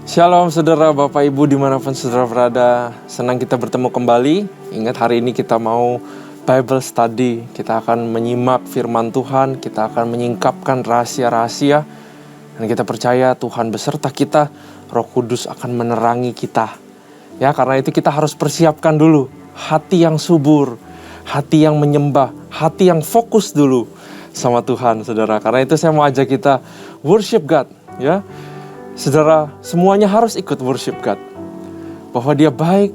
Shalom saudara, Bapak Ibu dimanapun saudara berada. Senang kita bertemu kembali. Ingat hari ini kita mau Bible Study. Kita akan menyimak firman Tuhan. Kita akan menyingkapkan rahasia-rahasia. Dan kita percaya Tuhan beserta kita. Roh Kudus akan menerangi kita. Ya, karena itu kita harus persiapkan dulu hati yang subur, hati yang menyembah, hati yang fokus dulu sama Tuhan saudara. Karena itu saya mau ajak kita worship God, ya. Saudara, semuanya harus ikut worship God. Bahwa dia baik,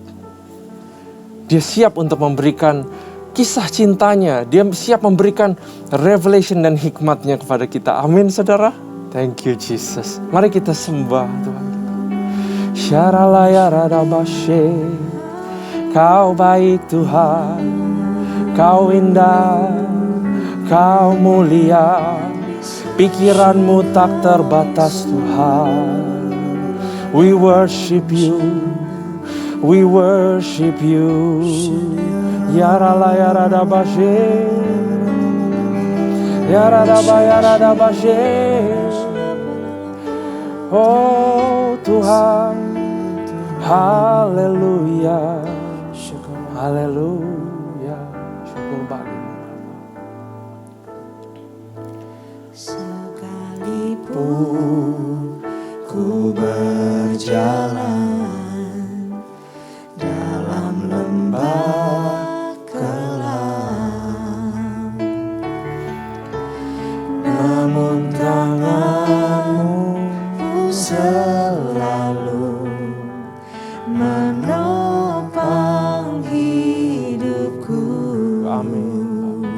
dia siap untuk memberikan kisah cintanya, dia siap memberikan revelation dan hikmatnya kepada kita. Amin saudara. Thank you Jesus. Mari kita sembah Tuhan kita. Syaralayarabashe, Kau baik Tuhan, Kau indah, Kau mulia, pikiranmu tak terbatas Tuhan. We worship you, we worship you. Yaralayarabashe, Yaradabayarabashe. Oh Tuhan, haleluya, haleluya. Syukur bagimu Bapa. Sekalipun ku berjalan dalam lembah kelam, namun tanganmu selalu menopang hidupku. Amin.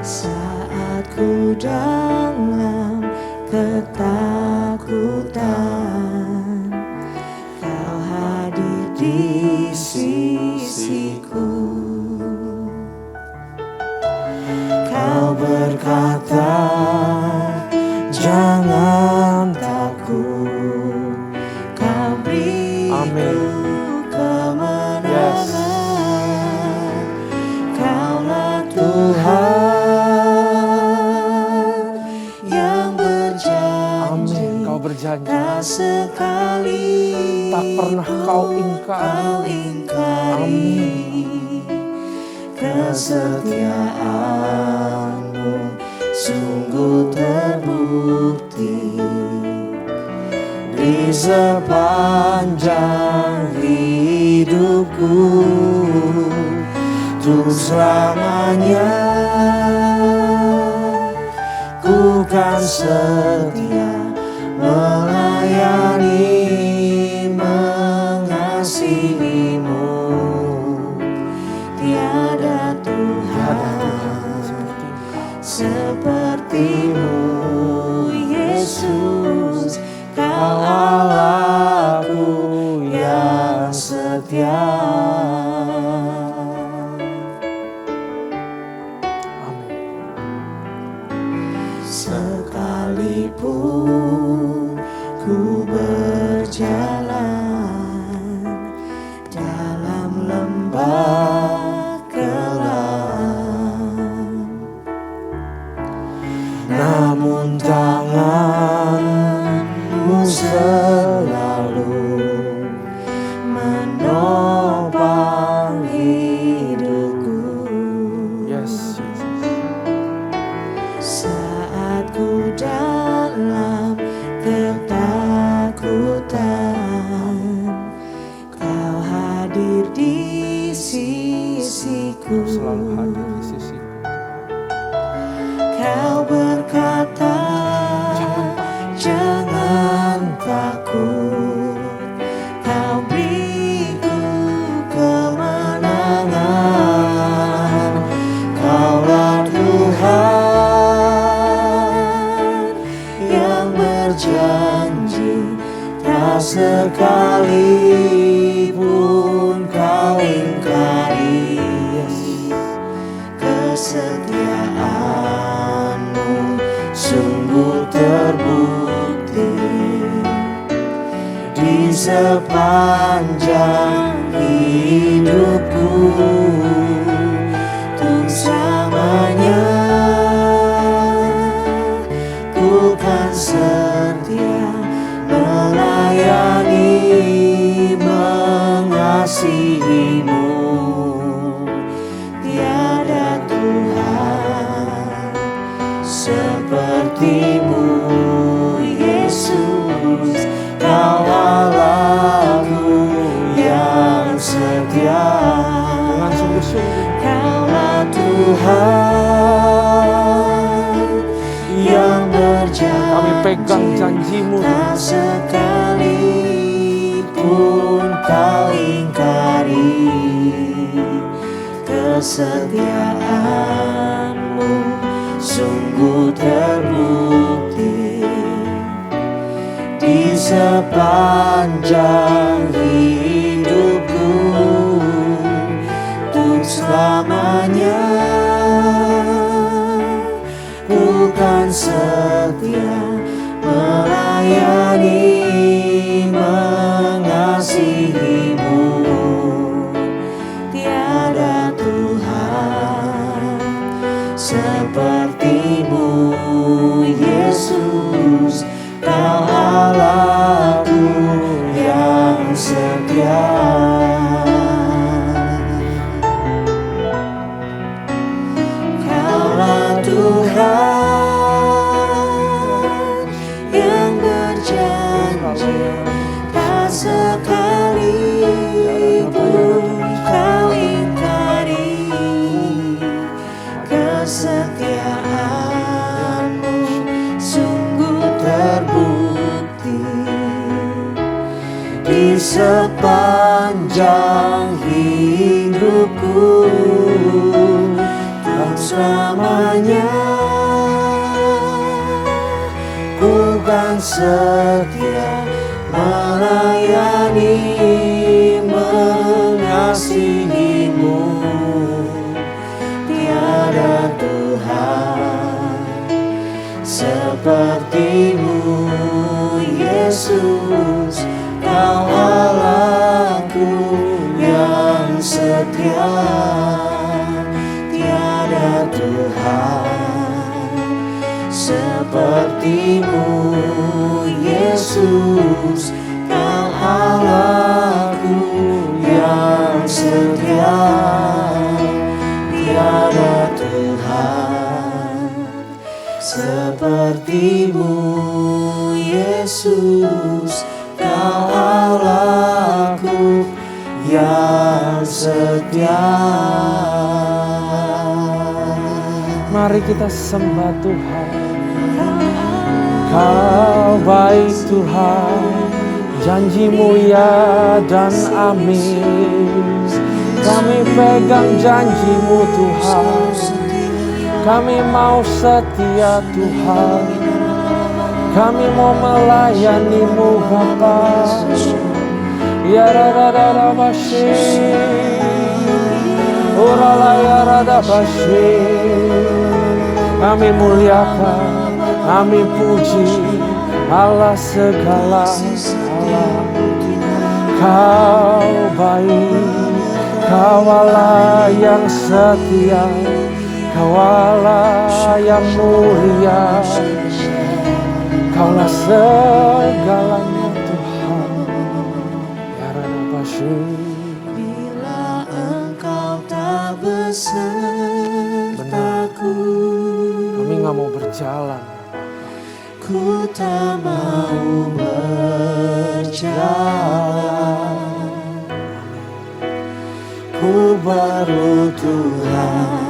Saat ku dalam ketakutan, Kau hadir di sisiku. Kau berkata, jangan takut, Kau beriku kemenangan. Kaulah Tuhan yang berjanji, Kau berjanji tak sekali tak pernah Kau ingkari. Kesetiaanmu sungguh terbukti di sepanjang hidupku. Untuk selamanya ku kan setia melayani, mengasihimu. Tiada Tuhan sepertimu, Yesus. Kau Allahku yang setia. Sekalipun ku berjalan dalam lembah kelam, namun tanganmu selalu menopang hidupku. Yes, Jesus. Saat ku dalam ketakutan, Kau hadir di sisiku. Selalu hadir di sisi. Kau berkata, jangan takut, Kau beriku kemenangan. Kaulah Tuhan yang berjanji, tak sekalipun Kau ingkari. Kesetiaanmu sungguh terbukti di sepanjang hidupku. Untuk selamanya ku kan setia pegang janji-Mu. tak sekalipun kau ingkari kesetiaan-Mu sungguh terbukti di sepanjang hidupku untuk selamanya. Ku kan setia melayani, mengasihi-Mu. Tiada Tuhan seperti-Mu, Yesus. Kau Allahku yang setia. Kaulah Tuhan yang berjanji, tak sekalipun kau ingkari kesetiaan-Mu sungguh terbukti di sepanjang hidupku untuk selamanya. Ku kan setia melayani, mengasihi-Mu. Tiada Tuhan seperti-Mu, Yesus. Kau Allahku yang setia. Tiada Tuhan seperti-Mu, Yesus. Kau Allahku yang setia. Tiada Tuhan seperti-Mu, Yesus. Kau Allahku yang setia. Mari kita sembah Tuhan. Kau baik Tuhan, janji-Mu ya dan amin. Kami pegang janji-Mu Tuhan, kami mau setia Tuhan. Kami mau melayani-Mu Bapa. Ya rada bashi, orala ya rada bashi. Kami muliakan, kami puji Allah segala Allah. Kau baik, Kau Allah yang setia, Kau Allah yang mulia. Kaulah segalanya Tuhan. Ya Rabbi. Bila Engkau tak besertaku, Kami gak mau berjalan. ku tak mau berjalan. Ku perlu Tuhan,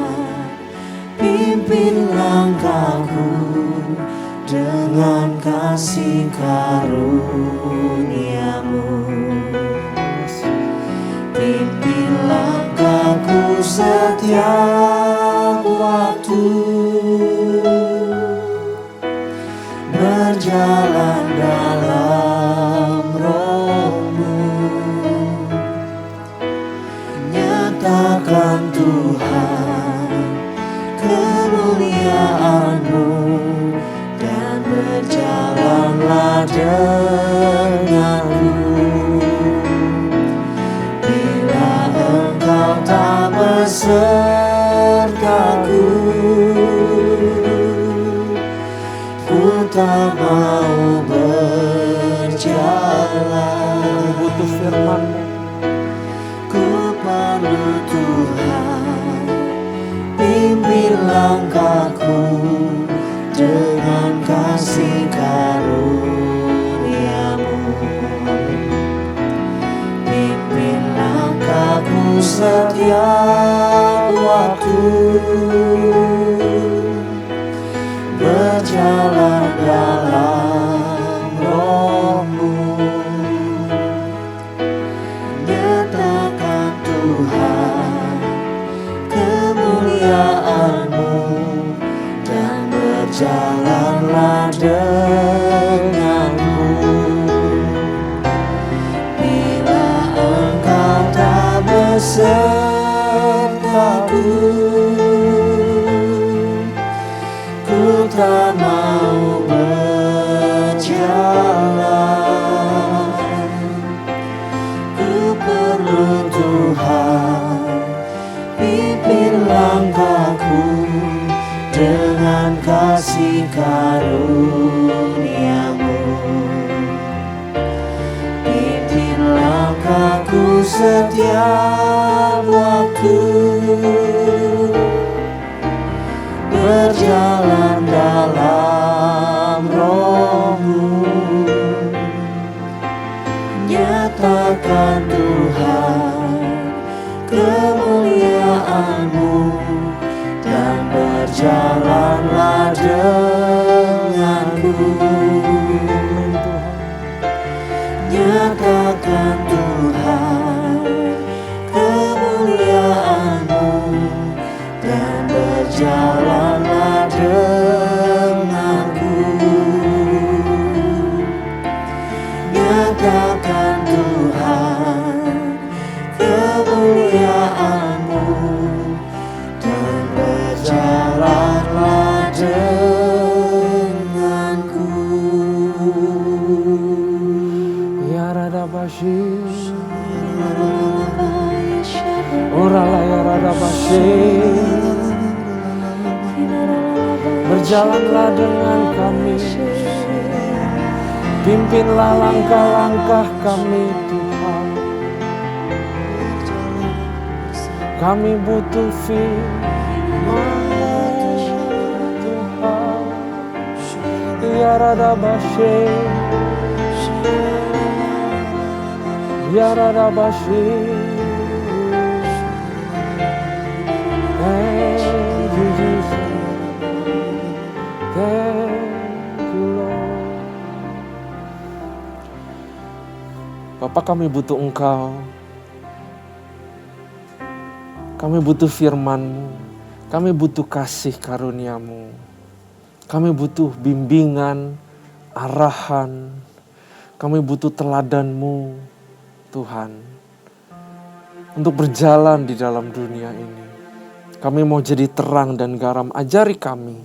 pimpin langkahku dengan kasih karunia-Mu. Pimpin langkahku setiap waktu, berjalan dalam Roh-Mu. Nyatakan Tuhan kemuliaan-Mu, dan berjalanlah denganku. Bila Engkau tak besertaku, ku tak mau berjalan. Kami butuh firman-Mu. Ku perlu Tuhan, pimpin langkahku dengan kasih karunia-Mu. Pimpin langkahku setiap waktu, berjalan dalam setiap waktu, berjalan dalam Roh-Mu, nyatakan Tuhan kemuliaan-Mu, dan berjalanlah denganku. Nyatakan Tuhan kemuliaan-Mu, dan berjalanlah denganku. Nyatakan Tuhan kemuliaan-Mu, dan berjalanlah denganku. Ya Radabashi, Orala ya Radabashi, berjalanlah dengan kami, pimpinlah langkah-langkah kami Tuhan. Kami butuh firman-Mu Tuhan. Ya Radabashi, Ya Radabashi. Thank you Jesus, thank you Lord. Bapak, kami butuh Engkau. Kami butuh firman-Mu. Kami butuh kasih karunia-Mu. Kami butuh bimbingan, arahan. Kami butuh teladan-Mu, Tuhan, untuk berjalan di dalam dunia ini. Kami mau jadi terang dan garam, ajari kami.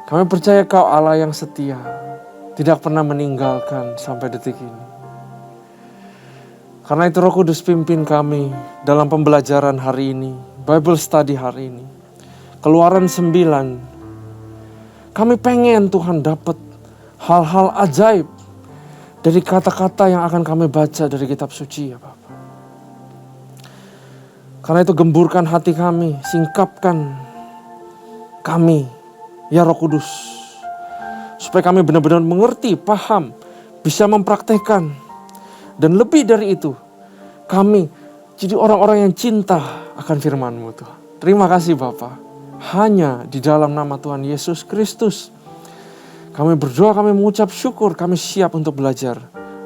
Kami percaya Kau Allah yang setia, tidak pernah meninggalkan sampai detik ini. Karena itu Roh Kudus pimpin kami dalam pembelajaran hari ini, Bible study hari ini. Keluaran 9. Kami pengen Tuhan dapat hal-hal ajaib dari kata-kata yang akan kami baca dari kitab suci ya Bapak. Karena itu gemburkan hati kami, singkapkan kami ya Roh Kudus. Supaya kami benar-benar mengerti, paham, bisa mempraktekkan. Dan lebih dari itu, kami jadi orang-orang yang cinta akan firman-Mu Tuhan. Terima kasih Bapak. Hanya di dalam nama Tuhan Yesus Kristus kami berdoa, kami mengucap syukur, kami siap untuk belajar.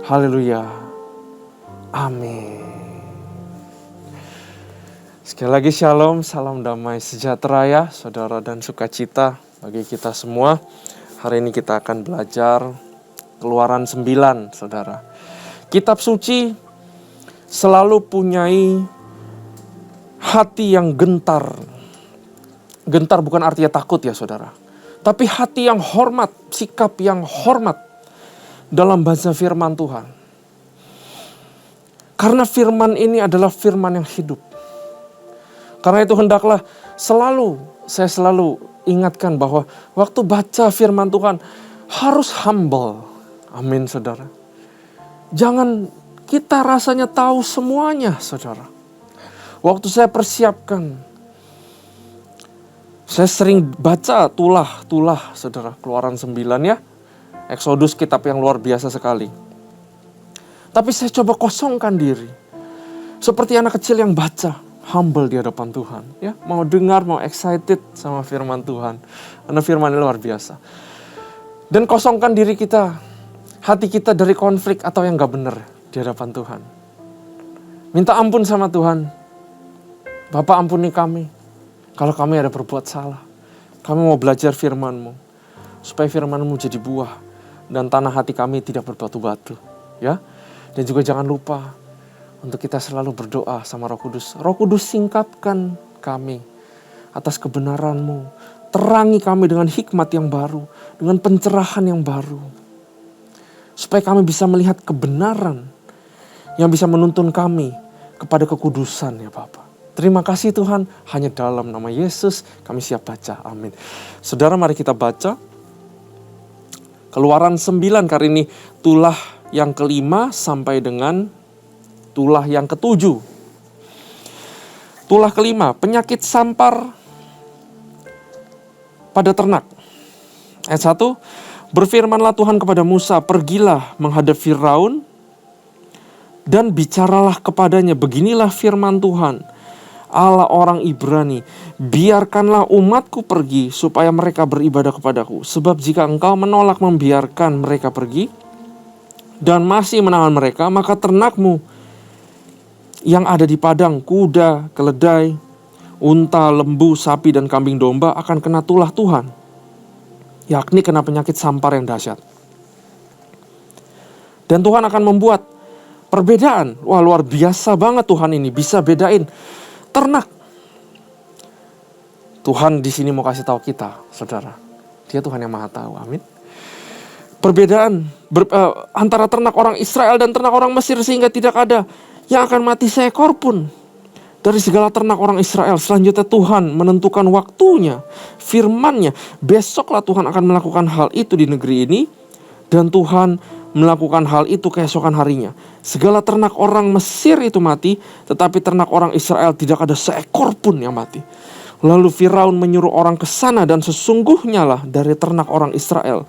Haleluya. Amin. Sekali lagi shalom, salam damai sejahtera ya saudara dan sukacita bagi kita semua. Hari ini kita akan belajar Keluaran 9 saudara. Kitab suci selalu punyai hati yang gentar. Gentar bukan artinya takut ya saudara. Tapi hati yang hormat, sikap yang hormat dalam baca firman Tuhan. Karena firman ini adalah firman yang hidup. Karena itu hendaklah saya selalu ingatkan bahwa waktu baca firman Tuhan harus humble. Amin saudara. Jangan kita rasanya tahu semuanya saudara. Waktu saya persiapkan, saya sering baca tulah saudara, Keluaran 9 ya. Exodus kitab yang luar biasa sekali. Tapi saya coba kosongkan diri. Seperti anak kecil yang baca, humble di hadapan Tuhan. Ya, mau dengar, mau excited sama firman Tuhan. Karena firman ini luar biasa. Dan kosongkan diri kita, hati kita dari konflik atau yang gak benar di hadapan Tuhan. Minta ampun sama Tuhan. Bapa ampuni kami kalau kami ada berbuat salah. Kami mau belajar firman-Mu. Supaya firman-Mu jadi buah. Dan tanah hati kami tidak berbatu-batu. Ya. Dan juga jangan lupa untuk kita selalu berdoa sama Roh Kudus. Roh Kudus singkapkan kami atas kebenaran-Mu. Terangi kami dengan hikmat yang baru. Dengan pencerahan yang baru. Supaya kami bisa melihat kebenaran yang bisa menuntun kami kepada kekudusan ya Bapa. Terima kasih Tuhan, hanya dalam nama Yesus kami siap baca. Amin. Saudara, mari kita baca Keluaran 9 kali ini tulah yang kelima sampai dengan Tulah yang ketujuh. Tulah kelima, penyakit sampar pada ternak. Ayat 1, berfirmanlah Tuhan kepada Musa, pergilah menghadap Firaun dan bicaralah kepadanya, beginilah firman Tuhan, Allah orang Ibrani, biarkanlah umatku pergi supaya mereka beribadah kepadaku. Sebab jika engkau menolak membiarkan mereka pergi dan masih menahan mereka, maka ternakmu yang ada di padang, kuda, keledai, unta, lembu, sapi, dan kambing domba akan kena tulah Tuhan, yakni kena penyakit sampar yang dahsyat. Dan Tuhan akan membuat perbedaan. Wah, luar biasa banget Tuhan ini, bisa bedain ternak. Tuhan di sini mau kasih tahu kita, saudara, Dia Tuhan yang Maha Tahu. Amin. Perbedaan antara ternak orang Israel dan ternak orang Mesir, sehingga tidak ada yang akan mati seekor pun dari segala ternak orang Israel. Selanjutnya Tuhan menentukan waktunya, firman-Nya, besoklah Tuhan akan melakukan hal itu di negeri ini, dan Tuhan melakukan hal itu keesokan harinya. Segala ternak orang Mesir itu mati, tetapi ternak orang Israel tidak ada seekor pun yang mati. Lalu Firaun menyuruh orang ke sana, dan sesungguhnya lah dari ternak orang Israel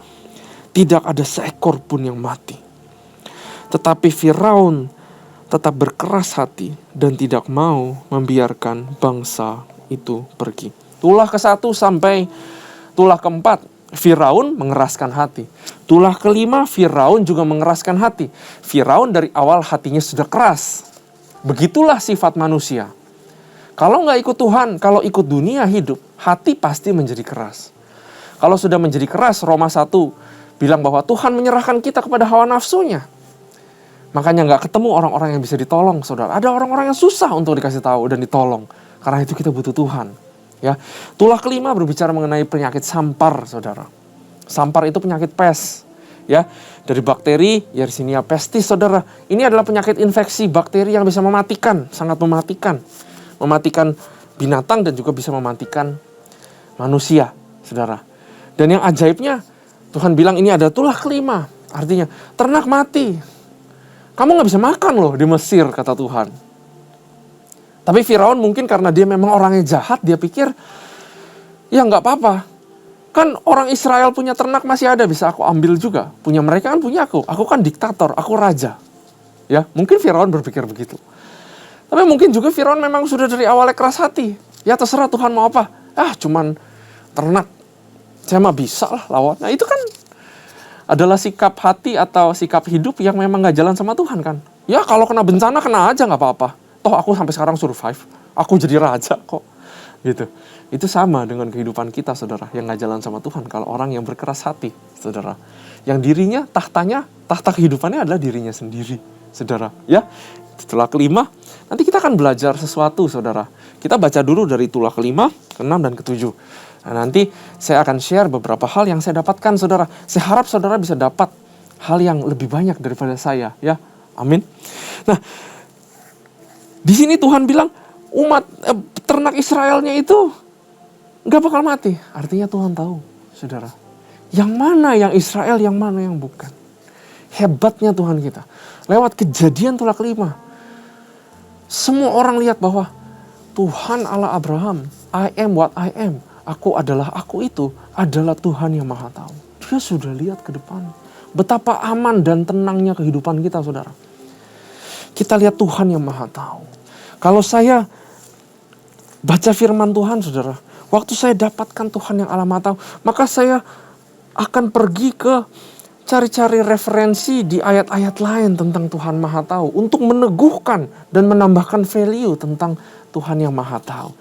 tidak ada seekor pun yang mati. Tetapi Firaun tetap berkeras hati dan tidak mau membiarkan bangsa itu pergi. Tulah ke-1 sampai tulah ke-4, Firaun mengeraskan hati. Tulah kelima, Firaun juga mengeraskan hati. Firaun dari awal hatinya sudah keras. Begitulah sifat manusia. Kalau nggak ikut Tuhan, kalau ikut dunia hidup, hati pasti menjadi keras. Kalau sudah menjadi keras, Roma 1 bilang bahwa Tuhan menyerahkan kita kepada hawa nafsunya. Makanya nggak ketemu orang-orang yang bisa ditolong, saudara. Ada orang-orang yang susah untuk dikasih tahu dan ditolong. Karena itu kita butuh Tuhan. Ya, tulah kelima berbicara mengenai penyakit sampar, saudara. Sampar itu penyakit pes, ya, dari bakteri Yersinia pestis, saudara. Ini adalah penyakit infeksi bakteri yang bisa mematikan, sangat mematikan binatang dan juga bisa mematikan manusia, saudara. Dan yang ajaibnya, Tuhan bilang ini ada tulah kelima, artinya ternak mati. Kamu nggak bisa makan loh di Mesir, kata Tuhan. Tapi Firaun mungkin karena dia memang orangnya jahat, dia pikir, ya nggak apa-apa. Kan orang Israel punya ternak masih ada, bisa aku ambil juga. Punya mereka kan punya aku kan diktator, aku raja. Ya, mungkin Firaun berpikir begitu. Tapi mungkin juga Firaun memang sudah dari awalnya keras hati. Ya terserah Tuhan mau apa. Cuman ternak. Saya mah bisa lah lawan. Nah itu kan adalah sikap hati atau sikap hidup yang memang nggak jalan sama Tuhan kan. Ya kalau kena bencana, kena aja nggak apa-apa. Toh aku sampai sekarang survive, aku jadi raja kok, gitu. Itu sama dengan kehidupan kita, saudara, yang gak jalan sama Tuhan. Kalau orang yang berkeras hati, saudara, yang dirinya, tahta kehidupannya adalah dirinya sendiri, saudara. Ya, tulah kelima, nanti kita akan belajar sesuatu, saudara. Kita baca dulu dari tulah kelima, ke-6 dan ke-7. Nah, nanti saya akan share beberapa hal yang saya dapatkan, saudara. Saya harap saudara bisa dapat hal yang lebih banyak daripada saya, ya. Amin. Nah, di sini Tuhan bilang ternak Israelnya itu nggak bakal mati. Artinya Tuhan tahu, saudara, yang mana yang Israel, yang mana yang bukan. Hebatnya Tuhan kita. Lewat kejadian tulah kelima, semua orang lihat bahwa Tuhan Allah Abraham, I am what I am. Aku adalah aku itu adalah Tuhan yang Maha Tahu. Dia sudah lihat ke depan. Betapa aman dan tenangnya kehidupan kita, saudara. Kita lihat Tuhan yang Maha Tahu. Kalau saya baca firman Tuhan, saudara, waktu saya dapatkan Tuhan yang Allah Maha Tahu, maka saya akan pergi ke cari-cari referensi di ayat-ayat lain tentang Tuhan Maha Tahu untuk meneguhkan dan menambahkan value tentang Tuhan yang Maha Tahu.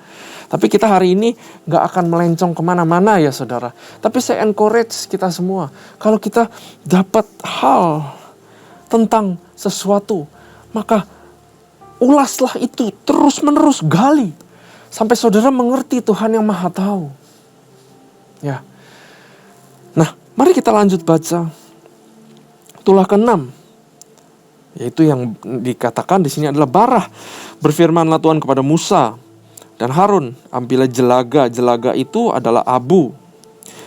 Tapi kita hari ini gak akan melencong kemana-mana ya, saudara. Tapi saya encourage kita semua, kalau kita dapat hal tentang sesuatu, maka ulaslah itu, terus-menerus gali sampai saudara mengerti Tuhan yang Maha Tahu. Ya. Nah, mari kita lanjut baca tulah ke-6. Yaitu yang dikatakan di sini adalah barah. Berfirmanlah Tuhan kepada Musa dan Harun, ambillah jelaga. Jelaga itu adalah abu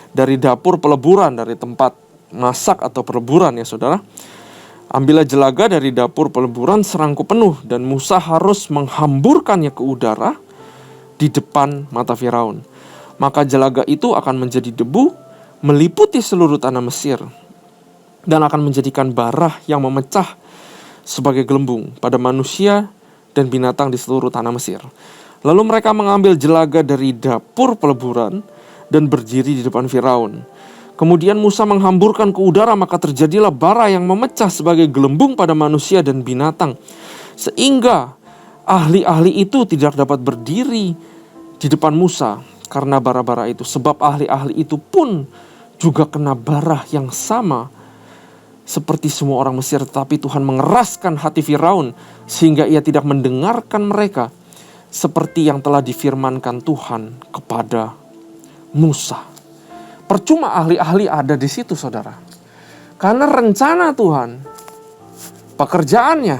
dari dapur peleburan, dari tempat masak atau peleburan ya, saudara. Ambillah jelaga dari dapur peleburan serangku penuh, dan Musa harus menghamburkannya ke udara di depan mata Firaun. Maka jelaga itu akan menjadi debu, meliputi seluruh tanah Mesir, dan akan menjadikan bara yang memecah sebagai gelembung pada manusia dan binatang di seluruh tanah Mesir. Lalu mereka mengambil jelaga dari dapur peleburan dan berdiri di depan Firaun. Kemudian Musa menghamburkan ke udara, maka terjadilah bara yang memecah sebagai gelembung pada manusia dan binatang, sehingga ahli-ahli itu tidak dapat berdiri di depan Musa karena bara-bara itu. Sebab ahli-ahli itu pun juga kena bara yang sama seperti semua orang Mesir. Tetapi Tuhan mengeraskan hati Firaun sehingga ia tidak mendengarkan mereka, seperti yang telah difirmankan Tuhan kepada Musa. Percuma ahli-ahli ada di situ, saudara. Karena rencana Tuhan, pekerjaannya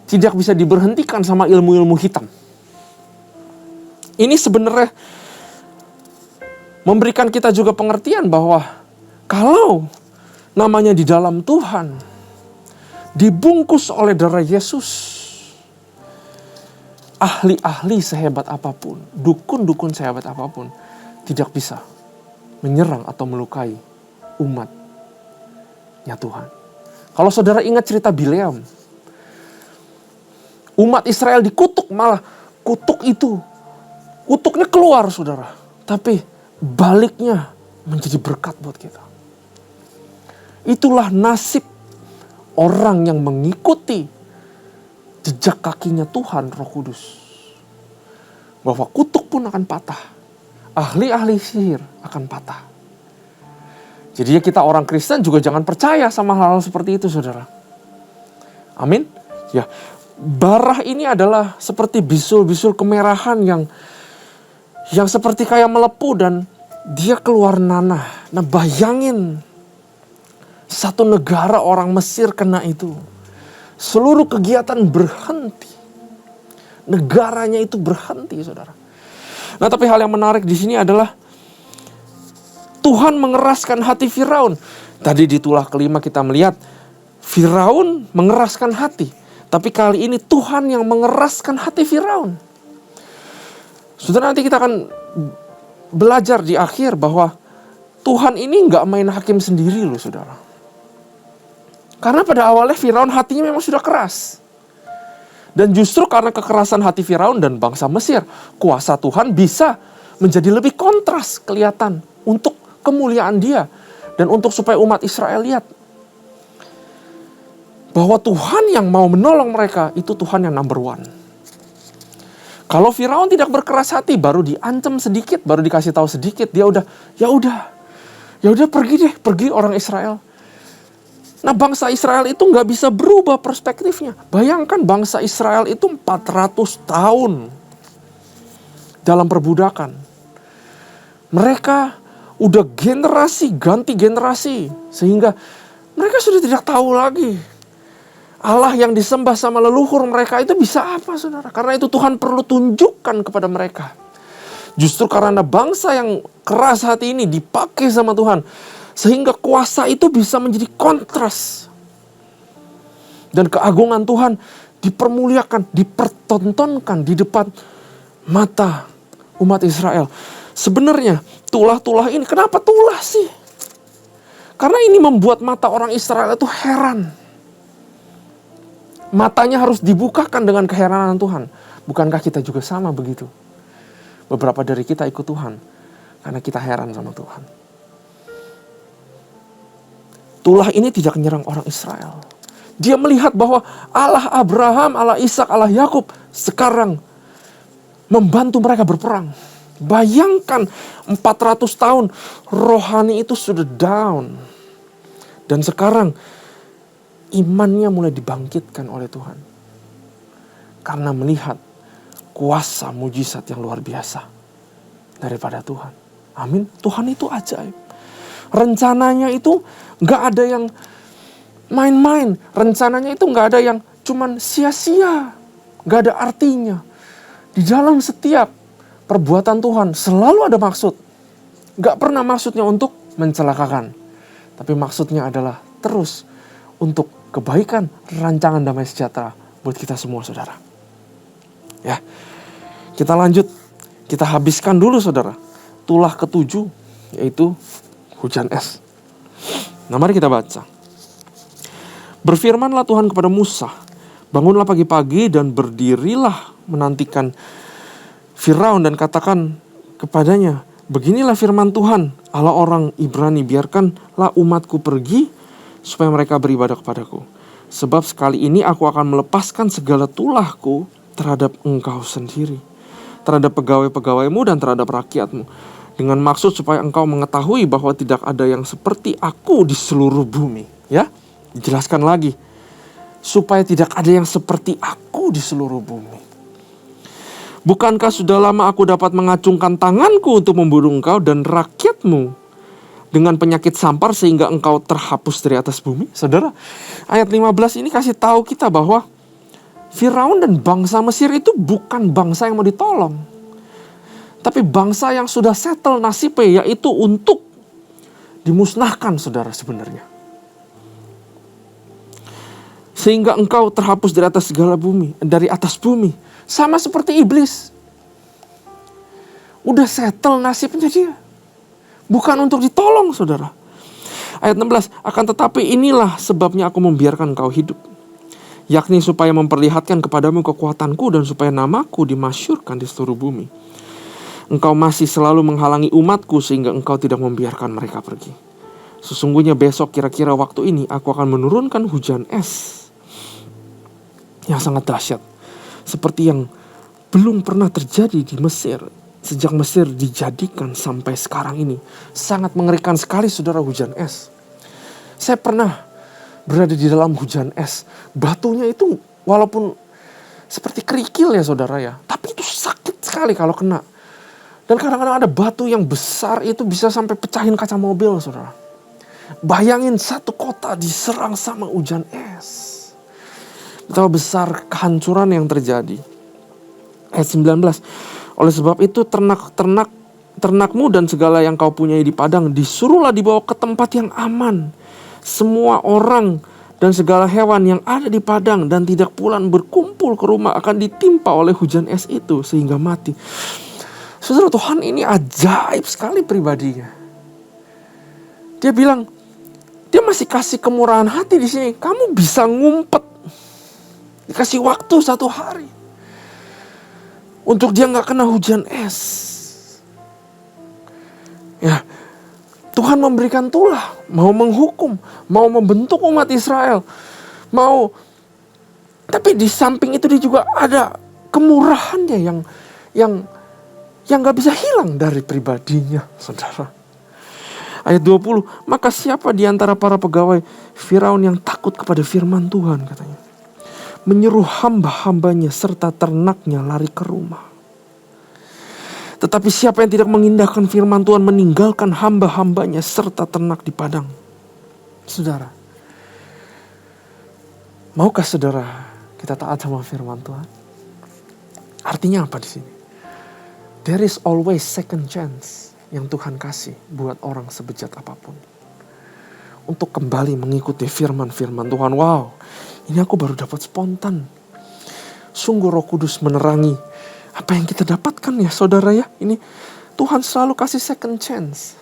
tidak bisa diberhentikan sama ilmu-ilmu hitam. Ini sebenarnya memberikan kita juga pengertian bahwa kalau namanya di dalam Tuhan dibungkus oleh darah Yesus, ahli-ahli sehebat apapun, dukun-dukun sehebat apapun, tidak bisa menyerang atau melukai umatnya Tuhan. Kalau saudara ingat cerita Bileam, umat Israel dikutuk, malah kutuknya keluar, saudara. Tapi baliknya menjadi berkat buat kita. Itulah nasib orang yang mengikuti jejak kakinya Tuhan Roh Kudus. Bahwa kutuk pun akan patah. Ahli-ahli sihir akan patah. Jadi kita orang Kristen juga jangan percaya sama hal-hal seperti itu, saudara. Amin. Ya, bara ini adalah seperti bisul-bisul kemerahan yang seperti kayak melepuh dan dia keluar nanah. Nah, bayangin satu negara orang Mesir kena itu. Seluruh kegiatan berhenti. Negaranya itu berhenti, saudara. Nah, tapi hal yang menarik di sini adalah Tuhan mengeraskan hati Firaun. Tadi di tulah kelima kita melihat Firaun mengeraskan hati. Tapi kali ini Tuhan yang mengeraskan hati Firaun. Saudara, nanti kita akan belajar di akhir bahwa Tuhan ini nggak main hakim sendiri loh, saudara. Karena pada awalnya Firaun hatinya memang sudah keras. Dan justru karena kekerasan hati Firaun dan bangsa Mesir, kuasa Tuhan bisa menjadi lebih kontras kelihatan untuk kemuliaan Dia dan untuk supaya umat Israel lihat bahwa Tuhan yang mau menolong mereka itu Tuhan yang number one. Kalau Firaun tidak berkeras hati, baru diancam sedikit, baru dikasih tahu sedikit, dia udah pergi orang Israel. Nah, bangsa Israel itu nggak bisa berubah perspektifnya. Bayangkan bangsa Israel itu 400 tahun dalam perbudakan. Mereka udah generasi ganti generasi. Sehingga mereka sudah tidak tahu lagi Allah yang disembah sama leluhur mereka itu bisa apa, saudara. Karena itu Tuhan perlu tunjukkan kepada mereka. Justru karena bangsa yang keras hati ini dipakai sama Tuhan, sehingga kuasa itu bisa menjadi kontras. Dan keagungan Tuhan dipermuliakan, dipertontonkan di depan mata umat Israel. Sebenarnya tulah-tulah ini, kenapa tulah sih? Karena ini membuat mata orang Israel itu heran. Matanya harus dibukakan dengan keheranan Tuhan. Bukankah kita juga sama begitu? Beberapa dari kita ikut Tuhan karena kita heran sama Tuhan. Tulah ini tidak menyerang orang Israel. Dia melihat bahwa Allah Abraham, Allah Ishak, Allah Yakub sekarang membantu mereka berperang. Bayangkan 400 tahun rohani itu sudah down. Dan sekarang imannya mulai dibangkitkan oleh Tuhan. Karena melihat kuasa mujizat yang luar biasa daripada Tuhan. Amin. Tuhan itu ajaib. Rencananya itu gak ada yang main-main. Rencananya itu gak ada yang cuman sia-sia. Gak ada artinya. Di dalam setiap perbuatan Tuhan selalu ada maksud. Gak pernah maksudnya untuk mencelakakan. Tapi maksudnya adalah terus untuk kebaikan, rancangan damai sejahtera buat kita semua, saudara. Ya, kita lanjut. Kita habiskan dulu, saudara, tulah ketujuh, yaitu hujan es. Nah, mari kita baca. Berfirmanlah Tuhan kepada Musa, bangunlah pagi-pagi dan berdirilah menantikan Firaun dan katakan kepadanya, beginilah firman Tuhan, Allah orang Ibrani, biarkanlah umatku pergi supaya mereka beribadah kepadaku. Sebab sekali ini aku akan melepaskan segala tulahku terhadap engkau sendiri, terhadap pegawai-pegawaimu dan terhadap rakyatmu, dengan maksud supaya engkau mengetahui bahwa tidak ada yang seperti aku di seluruh bumi. Ya, dijelaskan lagi, supaya tidak ada yang seperti aku di seluruh bumi. Bukankah sudah lama aku dapat mengacungkan tanganku untuk membunuh engkau dan rakyatmu dengan penyakit sampar sehingga engkau terhapus dari atas bumi? Saudara, ayat 15 ini kasih tahu kita bahwa Firaun dan bangsa Mesir itu bukan bangsa yang mau ditolong, tapi bangsa yang sudah settle nasibnya, yaitu untuk dimusnahkan, saudara, sebenarnya. Sehingga engkau terhapus dari atas segala bumi, dari atas bumi. Sama seperti iblis. Udah settle nasibnya dia. Bukan untuk ditolong, saudara. Ayat 16, akan tetapi inilah sebabnya aku membiarkan engkau hidup, yakni supaya memperlihatkan kepadamu kekuatanku dan supaya namaku dimasyurkan di seluruh bumi. Engkau masih selalu menghalangi umatku sehingga engkau tidak membiarkan mereka pergi. Sesungguhnya besok kira-kira waktu ini aku akan menurunkan hujan es yang sangat dahsyat, seperti yang belum pernah terjadi di Mesir sejak Mesir dijadikan sampai sekarang ini. Sangat mengerikan sekali, saudara, hujan es. Saya pernah berada di dalam hujan es. Batunya itu walaupun seperti kerikil ya, saudara ya, tapi itu sakit sekali kalau kena. Dan kadang-kadang ada batu yang besar itu bisa sampai pecahin kaca mobil, saudara. Bayangin satu kota diserang sama hujan es. Betapa besar kehancuran yang terjadi. Ayat 19. Oleh sebab itu ternakmu dan segala yang kau punyai di padang disuruhlah dibawa ke tempat yang aman. Semua orang dan segala hewan yang ada di padang dan tidak pulang berkumpul ke rumah akan ditimpa oleh hujan es itu sehingga mati. Saudara, Tuhan ini ajaib sekali pribadinya. Dia bilang, dia masih kasih kemurahan hati di sini. Kamu bisa ngumpet. Dikasih waktu 1 hari untuk dia gak kena hujan es. Ya, Tuhan memberikan tulah, mau menghukum, mau membentuk umat Israel, tapi di samping itu dia juga ada kemurahannya yang gak bisa hilang dari pribadinya, saudara. Ayat 20, maka siapa di antara para pegawai Firaun yang takut kepada firman Tuhan, katanya, menyuruh hamba-hambanya serta ternaknya lari ke rumah. Tetapi siapa yang tidak mengindahkan firman Tuhan meninggalkan hamba-hambanya serta ternak di padang. Saudara, maukah saudara kita taat sama firman Tuhan? Artinya apa di sini? There is always second chance yang Tuhan kasih buat orang sebejat apapun untuk kembali mengikuti firman-firman Tuhan. Wow, ini aku baru dapat spontan. Sungguh Roh Kudus menerangi apa yang kita dapatkan ya, saudara ya. Ini Tuhan selalu kasih second chance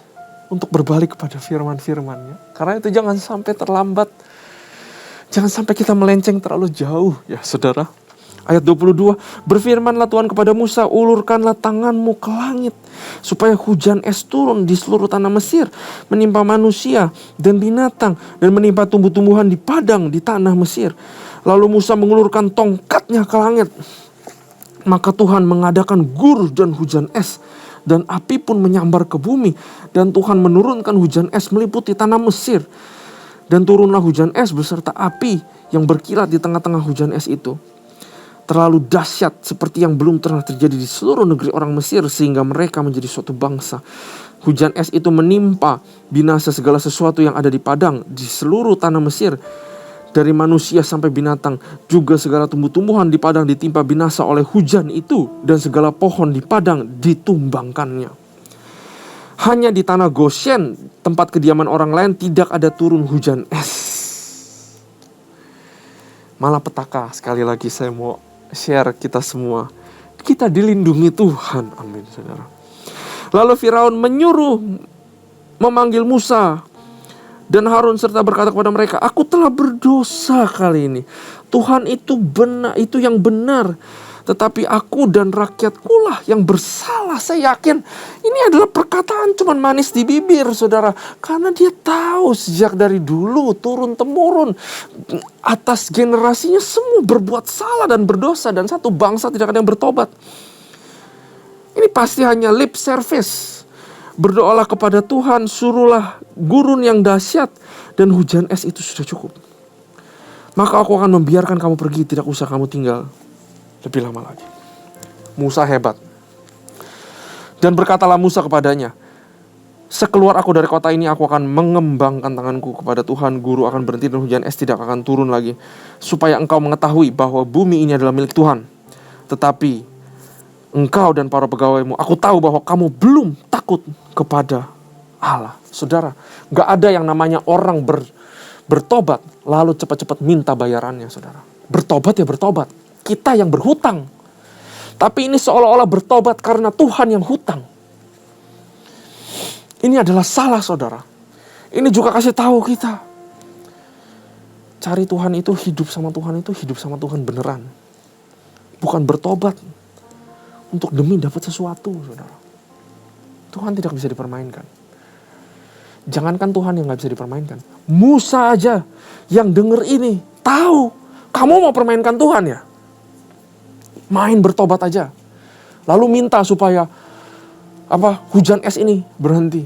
untuk berbalik kepada firman-firman-Nya. Karena itu jangan sampai terlambat. Jangan sampai kita melenceng terlalu jauh ya, saudara. Ayat 22, berfirmanlah Tuhan kepada Musa, ulurkanlah tanganmu ke langit, supaya hujan es turun di seluruh tanah Mesir, menimpa manusia dan binatang, dan menimpa tumbuh-tumbuhan di padang di tanah Mesir. Lalu Musa mengulurkan tongkatnya ke langit. Maka Tuhan mengadakan gur dan hujan es, dan api pun menyambar ke bumi. Dan Tuhan menurunkan hujan es meliputi tanah Mesir. Dan turunlah hujan es beserta api yang berkilat di tengah-tengah hujan es itu. Terlalu dahsyat seperti yang belum pernah terjadi di seluruh negeri orang Mesir, sehingga mereka menjadi suatu bangsa. Hujan es itu menimpa binasa segala sesuatu yang ada di padang di seluruh tanah Mesir, dari manusia sampai binatang. Juga segala tumbuh-tumbuhan di padang ditimpa binasa oleh hujan itu, dan segala pohon di padang ditumbangkannya. Hanya di tanah Goshen, tempat kediaman orang lain, tidak ada turun hujan es. malapetaka. Sekali lagi saya mau share kita semua. Kita dilindungi Tuhan. Amin, saudara. Lalu Firaun menyuruh memanggil Musa dan Harun serta berkata kepada mereka, aku telah berdosa kali ini. Tuhan itu benar, itu yang benar. Tetapi aku dan rakyatku lah yang bersalah. Saya yakin ini adalah perkataan cuman manis di bibir, saudara. Karena dia tahu sejak dari dulu turun-temurun atas generasinya semua berbuat salah dan berdosa. Dan satu bangsa tidak ada yang bertobat. Ini pasti hanya lip service. Berdoalah kepada Tuhan, suruhlah gurun yang dahsyat, dan hujan es itu sudah cukup. Maka aku akan membiarkan kamu pergi, tidak usah kamu tinggal lebih lama lagi. Musa hebat. Dan berkatalah Musa kepadanya, sekeluar aku dari kota ini, aku akan mengembangkan tanganku kepada Tuhan, guru akan berhenti dan hujan es tidak akan turun lagi, supaya engkau mengetahui bahwa bumi ini adalah milik Tuhan. Tetapi engkau dan para pegawaimu, aku tahu bahwa kamu belum takut kepada Allah. Saudara, gak ada yang namanya orang bertobat lalu cepat-cepat minta bayarannya, saudara. Bertobat ya bertobat. Kita yang berhutang. Tapi ini seolah-olah bertobat karena Tuhan yang hutang. Ini adalah salah, saudara. Ini juga kasih tahu kita. Cari Tuhan itu, hidup sama Tuhan itu, hidup sama Tuhan beneran. Bukan bertobat untuk demi dapat sesuatu, saudara. Tuhan tidak bisa dipermainkan. Jangankan Tuhan yang gak bisa dipermainkan. Musa aja yang denger ini, tahu kamu mau permainkan Tuhan ya? Main bertobat aja. Lalu minta supaya hujan es ini berhenti.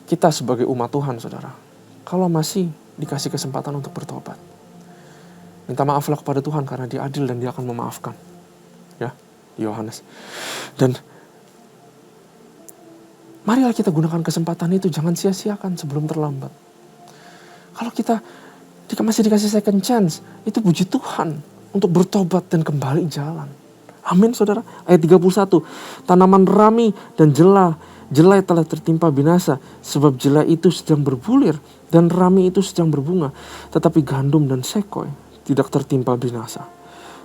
Kita sebagai umat Tuhan, saudara, kalau masih dikasih kesempatan untuk bertobat, minta maaflah kepada Tuhan karena Dia adil dan Dia akan memaafkan. Ya, Yohanes. Dan marilah kita gunakan kesempatan itu, jangan sia-siakan sebelum terlambat. Kalau kita masih dikasih second chance, itu puji Tuhan untuk bertobat dan kembali jalan. Amin, saudara. Ayat 31. Tanaman rami dan jelai telah tertimpa binasa, sebab jelai itu sedang berbulir dan rami itu sedang berbunga. Tetapi gandum dan sekoi tidak tertimpa binasa,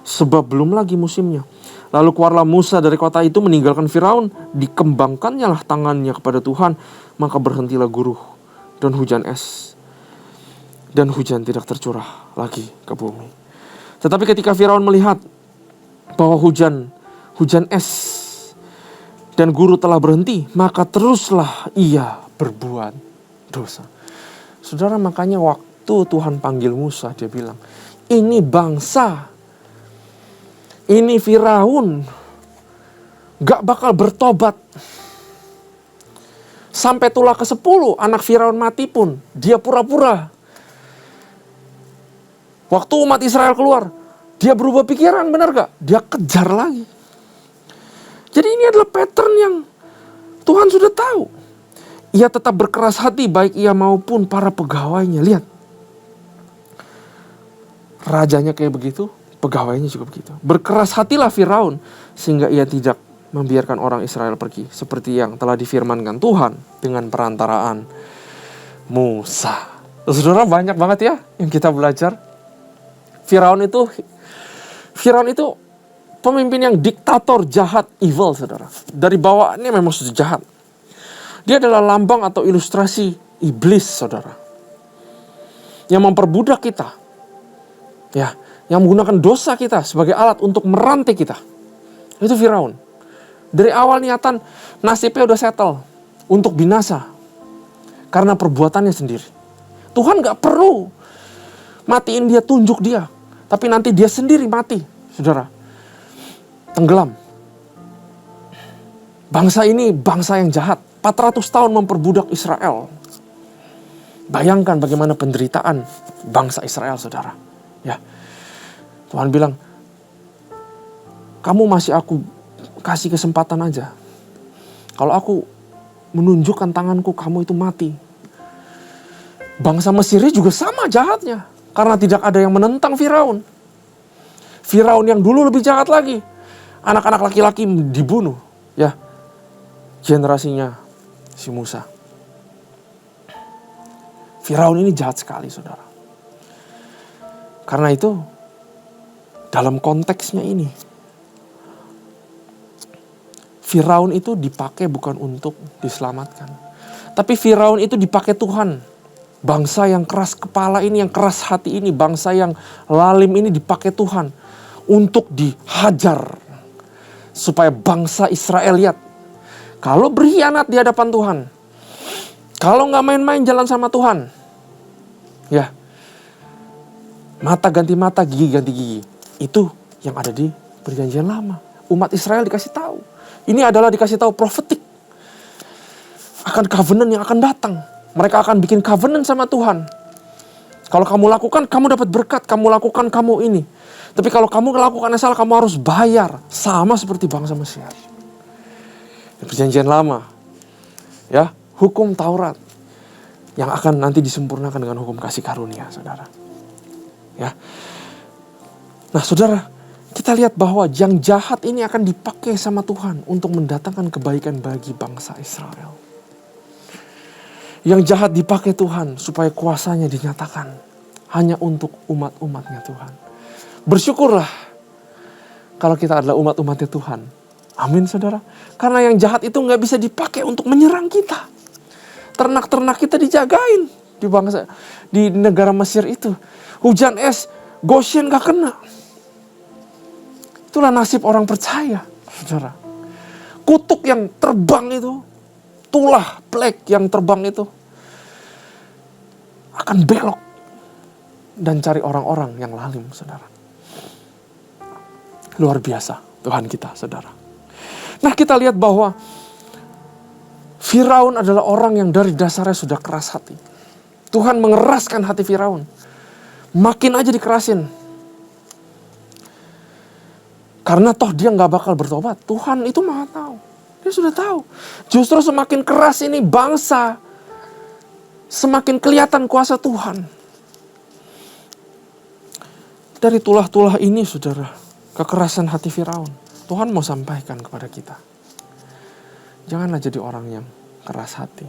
sebab belum lagi musimnya. Lalu keluarlah Musa dari kota itu meninggalkan Firaun. Dikembangkannya lah tangannya kepada Tuhan, maka berhentilah guruh dan hujan es. Dan hujan tidak tercurah lagi ke bumi. Tetapi ketika Firaun melihat bahwa hujan es dan guru telah berhenti, maka teruslah ia berbuat dosa. Saudara, makanya waktu Tuhan panggil Musa, Dia bilang, ini bangsa, ini Firaun gak bakal bertobat. Sampai tulah ke-10 anak Firaun mati pun dia pura-pura. Waktu umat Israel keluar, dia berubah pikiran, benar gak? Dia kejar lagi. Jadi ini adalah pattern yang Tuhan sudah tahu. Ia tetap berkeras hati, baik ia maupun para pegawainya. Lihat, rajanya kayak begitu, pegawainya juga begitu. Berkeras hatilah Firaun, sehingga ia tidak membiarkan orang Israel pergi, seperti yang telah difirmankan Tuhan dengan perantaraan Musa. Saudara, banyak banget ya yang kita belajar. Firaun itu pemimpin yang diktator, jahat, evil, saudara. Dari bawaannya memang sudah jahat. Dia adalah lambang atau ilustrasi iblis, saudara. Yang memperbudak kita. Ya, yang menggunakan dosa kita sebagai alat untuk merantai kita. Itu Firaun. Dari awal niatan nasibnya udah settle untuk binasa karena perbuatannya sendiri. Tuhan gak perlu matiin dia, tunjuk dia, tapi nanti dia sendiri mati, saudara. Tenggelam. Bangsa ini bangsa yang jahat. 400 tahun memperbudak Israel. Bayangkan bagaimana penderitaan bangsa Israel, saudara. Ya, Tuhan bilang, kamu masih aku kasih kesempatan aja. Kalau aku menunjukkan tanganku, kamu itu mati. Bangsa Mesir juga sama jahatnya. Karena tidak ada yang menentang Firaun. Firaun yang dulu lebih jahat lagi. Anak-anak laki-laki dibunuh. Ya, generasinya si Musa. Firaun ini jahat sekali, saudara. Karena itu, dalam konteksnya ini, Firaun itu dipakai bukan untuk diselamatkan. Tapi Firaun itu dipakai Tuhan. Bangsa yang keras kepala ini, yang keras hati ini, bangsa yang lalim ini dipakai Tuhan untuk dihajar. Supaya bangsa Israel lihat, kalau berkhianat di hadapan Tuhan, kalau gak main-main jalan sama Tuhan, ya, mata ganti mata, gigi ganti gigi. Itu yang ada di Perjanjian Lama. Umat Israel dikasih tahu. Ini adalah dikasih tahu profetik akan covenant yang akan datang. Mereka akan bikin covenant sama Tuhan. Kalau kamu lakukan, kamu dapat berkat. Kamu lakukan, kamu ini. Tapi kalau kamu lakukan yang salah, kamu harus bayar. Sama seperti bangsa Mesir. Di Perjanjian Lama, ya, hukum Taurat yang akan nanti disempurnakan dengan hukum kasih karunia, saudara. Ya. Nah, saudara, kita lihat bahwa yang jahat ini akan dipakai sama Tuhan untuk mendatangkan kebaikan bagi bangsa Israel. Yang jahat dipakai Tuhan supaya kuasanya dinyatakan hanya untuk umat-umatnya Tuhan. Bersyukurlah kalau kita adalah umat-umatnya Tuhan. Amin, saudara. Karena yang jahat itu gak bisa dipakai untuk menyerang kita. Ternak-ternak kita dijagain di negara Mesir itu. Hujan es, Goshen gak kena. Itulah nasib orang percaya, saudara. Kutuk yang terbang itu, tulah, plague yang terbang itu akan belok dan cari orang-orang yang lalim, saudara. Luar biasa Tuhan kita, saudara. Nah, kita lihat bahwa Firaun adalah orang yang dari dasarnya sudah keras hati. Tuhan mengeraskan hati Firaun. Makin aja dikerasin. Karena toh dia gak bakal bertobat. Tuhan itu maha tahu. Dia sudah tahu. Justru semakin keras ini bangsa, semakin kelihatan kuasa Tuhan. Dari tulah-tulah ini, saudara, kekerasan hati Firaun, Tuhan mau sampaikan kepada kita. Janganlah jadi orang yang keras hati.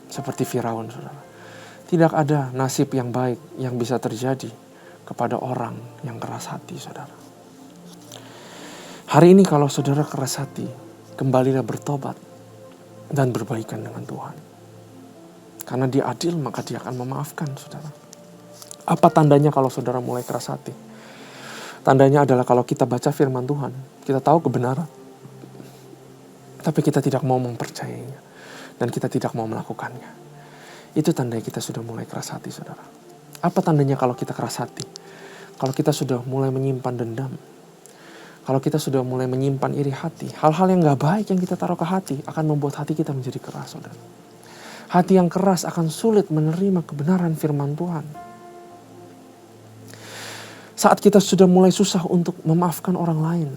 Seperti Firaun, saudara. Tidak ada nasib yang baik yang bisa terjadi kepada orang yang keras hati, saudara. Hari ini kalau saudara keras hati, kembalilah bertobat dan berbaikan dengan Tuhan. Karena dia adil, maka dia akan memaafkan, saudara. Apa tandanya kalau saudara mulai keras hati? Tandanya adalah kalau kita baca firman Tuhan, kita tahu kebenaran, tapi kita tidak mau mempercayainya, dan kita tidak mau melakukannya. Itu tandanya kita sudah mulai keras hati, saudara. Apa tandanya kalau kita keras hati? Kalau kita sudah mulai menyimpan dendam, kalau kita sudah mulai menyimpan iri hati, hal-hal yang gak baik yang kita taruh ke hati akan membuat hati kita menjadi keras, saudara. Hati yang keras akan sulit menerima kebenaran firman Tuhan. Saat kita sudah mulai susah untuk memaafkan orang lain,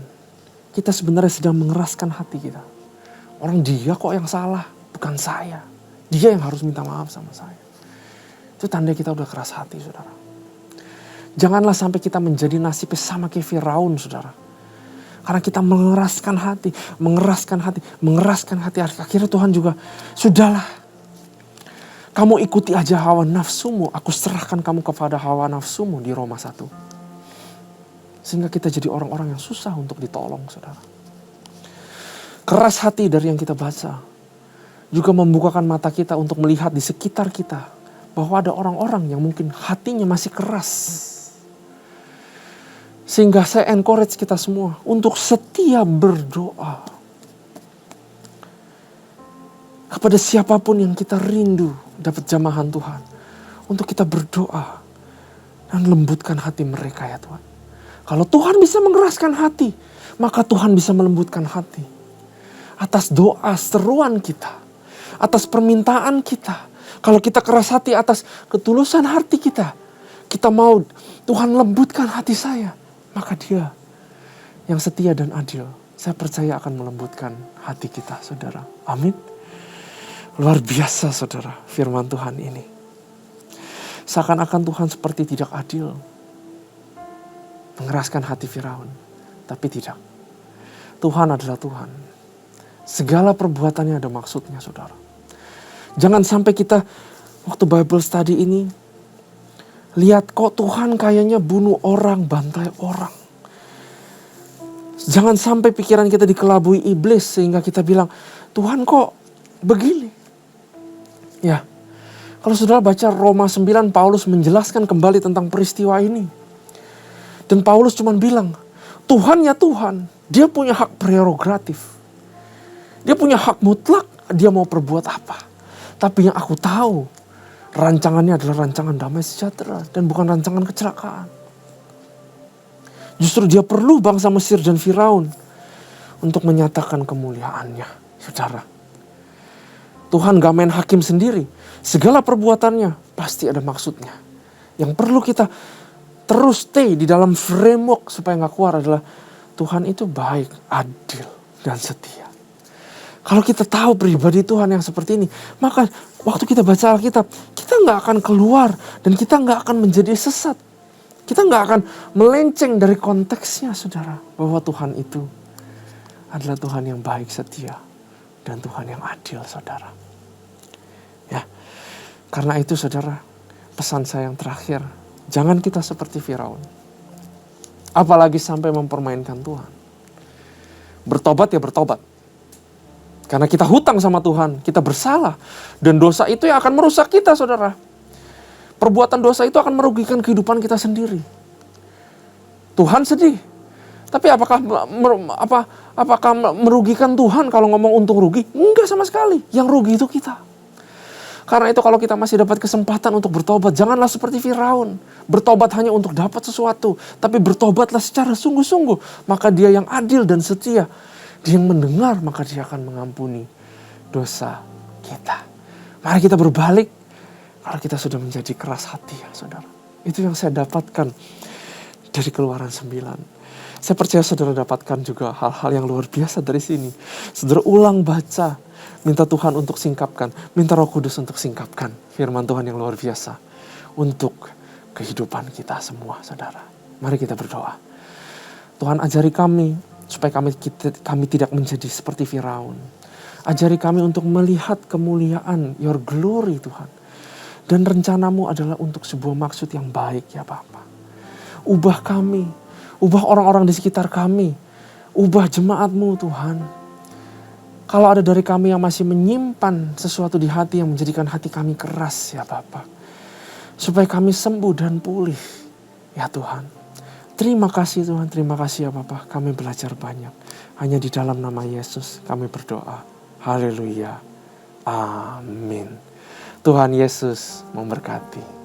kita sebenarnya sedang mengeraskan hati kita. Orang dia kok yang salah, bukan saya. Dia yang harus minta maaf sama saya. Itu tanda kita udah keras hati, saudara. Janganlah sampai kita menjadi nasibnya sama kayak Firaun, saudara. Karena kita mengeraskan hati. Akhirnya Tuhan juga, sudahlah. Kamu ikuti aja hawa nafsumu. Aku serahkan kamu kepada hawa nafsumu di Roma 1. Sehingga kita jadi orang-orang yang susah untuk ditolong, saudara. Keras hati dari yang kita baca juga membukakan mata kita untuk melihat di sekitar kita bahwa ada orang-orang yang mungkin hatinya masih keras. Sehingga saya encourage kita semua untuk setia berdoa kepada siapapun yang kita rindu dapat jamahan Tuhan. Untuk kita berdoa dan lembutkan hati mereka, ya Tuhan. Kalau Tuhan bisa mengeraskan hati, maka Tuhan bisa melembutkan hati. Atas doa seruan kita, atas permintaan kita. Kalau kita keras hati atas ketulusan hati kita, kita mau Tuhan lembutkan hati saya, maka Dia yang setia dan adil, saya percaya akan melembutkan hati kita, saudara. Amin. Luar biasa, saudara, firman Tuhan ini. Seakan-akan Tuhan seperti tidak adil, mengeraskan hati Firaun. Tapi tidak. Tuhan adalah Tuhan. Segala perbuatannya ada maksudnya, saudara. Jangan sampai kita waktu Bible study ini Lihat kok Tuhan kayaknya bunuh orang, bantai orang. Jangan sampai pikiran kita dikelabui iblis sehingga kita bilang, Tuhan kok begini? Ya, kalau saudara baca Roma 9, Paulus menjelaskan kembali tentang peristiwa ini. Dan Paulus cuma bilang, Tuhan ya Tuhan, dia punya hak prerogatif. Dia punya hak mutlak, dia mau perbuat apa. Tapi yang aku tahu, rancangannya adalah rancangan damai sejahtera dan bukan rancangan kecelakaan. Justru dia perlu bangsa Mesir dan Firaun untuk menyatakan kemuliaannya, saudara. Tuhan gak main hakim sendiri. Segala perbuatannya pasti ada maksudnya. Yang perlu kita terus stay di dalam framework supaya gak keluar adalah Tuhan itu baik, adil, dan setia. Kalau kita tahu pribadi Tuhan yang seperti ini, maka waktu kita baca Alkitab, kita gak akan keluar dan kita gak akan menjadi sesat. Kita gak akan melenceng dari konteksnya, saudara. Bahwa Tuhan itu adalah Tuhan yang baik, setia, dan Tuhan yang adil, saudara. Ya, karena itu, saudara, pesan saya yang terakhir, jangan kita seperti Firaun. Apalagi sampai mempermainkan Tuhan. Bertobat ya bertobat. Karena kita hutang sama Tuhan, kita bersalah. Dan dosa itu yang akan merusak kita, saudara. Perbuatan dosa itu akan merugikan kehidupan kita sendiri. Tuhan sedih. Tapi apakah merugikan Tuhan kalau ngomong untung rugi? Enggak sama sekali. Yang rugi itu kita. Karena itu kalau kita masih dapat kesempatan untuk bertobat, janganlah seperti Firaun. Bertobat hanya untuk dapat sesuatu. Tapi bertobatlah secara sungguh-sungguh. Maka dia yang adil dan setia. Dia yang mendengar, maka dia akan mengampuni dosa kita. Mari kita berbalik. Kalau kita sudah menjadi keras hati, ya saudara. Itu yang saya dapatkan dari Keluaran 9. Saya percaya saudara dapatkan juga hal-hal yang luar biasa dari sini. Saudara ulang baca. Minta Tuhan untuk singkapkan. Minta Roh Kudus untuk singkapkan firman Tuhan yang luar biasa. Untuk kehidupan kita semua, saudara. Mari kita berdoa. Tuhan ajari kami supaya kami tidak menjadi seperti Firaun. Ajari kami untuk melihat kemuliaan, your glory Tuhan. Dan rencanamu adalah untuk sebuah maksud yang baik ya Bapa. Ubah kami, ubah orang-orang di sekitar kami, ubah jemaatmu Tuhan. Kalau ada dari kami yang masih menyimpan sesuatu di hati yang menjadikan hati kami keras ya Bapa. Supaya kami sembuh dan pulih ya Tuhan. Terima kasih Tuhan, terima kasih ya Bapa. Kami belajar banyak. Hanya di dalam nama Yesus kami berdoa. Haleluya. Amin. Tuhan Yesus memberkati.